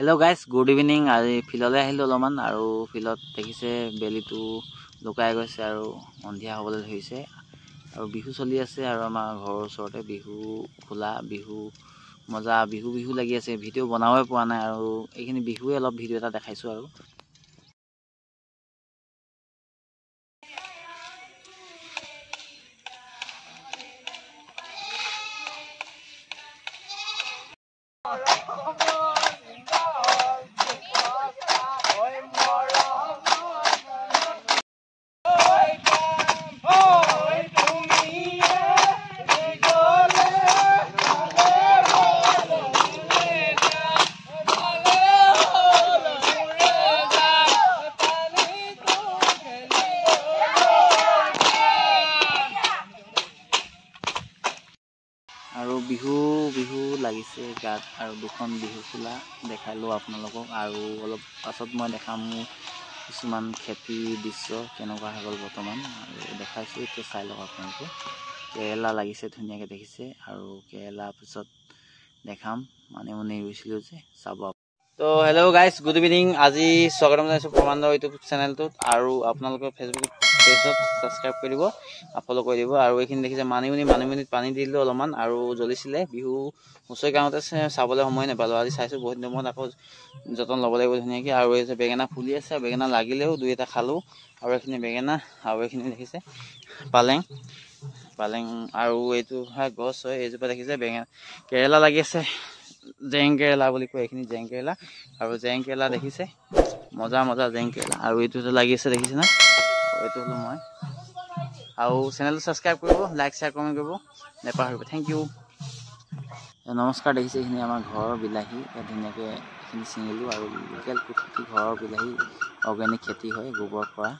hello guys good evening आज फिल्डले আহিলো অলপমান আৰু ফিল্ডত দেখিছে বেলিটো লুকাই গৈছে আৰু সন্ধিয়া হ'বলৈ ধৰিছে আৰু বিহু চলি আছে আৰু আমাৰ ঘৰৰ ওচৰতে বিহু খোলা বিহু মজা বিহু লাগি আছে ভিডিও বনাবই পোৱা নাই আৰু এইখিনি বিহুৱে অলপ ভিডিও এটা দেখাইছো আৰু আৰু বিহু লাগিছে গাত আৰু দুখন বিহু খোলা দেখালো আপোনালোকক আৰু অলপ পাছত মই দেখাম কিছুমান খেতি দৃশ্য কেনেকুৱা হৈ গ'ল বৰ্তমান আৰু দেখাইছো এতিয়া চাই লওক আপোনালোকে কেৰেলা লাগিছে ধুনীয়াকৈ দেখিছে আৰু কেৰেলা পিছত দেখাম মানে ৰুইছিলোঁ যে চাব তো হেল্ল' গাইজ গুড ইভিনিং আজি স্বাগতম জনাইছোঁ প্ৰমাণ্ড ইউটিউব চেনেলটোত আৰু আপোনালোকৰ ফেচবুক পেজত ছাবস্ক্ৰাইব কৰি দিব ফ'ল' কৰি দিব আৰু এইখিনি দেখিছে মানিমুনিত পানী দি দিলোঁ অলপমান আৰু জ্বলিছিলে বিহু হুঁচৰি গাঁৱতে চাবলৈ সময় নাপালোঁ আজি চাইছোঁ বহুত দিনৰ মূৰত আকৌ যতন ল'ব লাগিব ধুনীয়াকৈ আৰু এই যে বেঙেনা ফুলি আছে বেঙেনা লাগিলেও দুই এটা খালোঁ আৰু এইখিনি বেঙেনা আৰু এইখিনি দেখিছে পালেং আৰু এইটো গছ হয় এইজোপা দেখিছে বেঙেনা কেৰেলা লাগি আছে জেং কেৰেলা বুলি কয় এইখিনি জেং কেৰেলা আৰু জেং কেৰেলা দেখিছে মজা জেং কেৰেলা আৰু এইটো লাগি আছে দেখিছে না এইটো হলো মই আৰু চেনেলটো ছাবস্ক্ৰাইব কৰিব লাইক শ্বেয়াৰ কমেণ্ট কৰিব নেপাহৰিব থেংক ইউ নমস্কাৰ দেখিছে এইখিনি আমাৰ ঘৰৰ বিলাহী ধুনীয়াকৈ এইখিনি ছিঙিলোঁ আৰু লোকেল ঘৰৰ বিলাহী অৰ্গেনিক খেতি হয় গোবৰ পৰা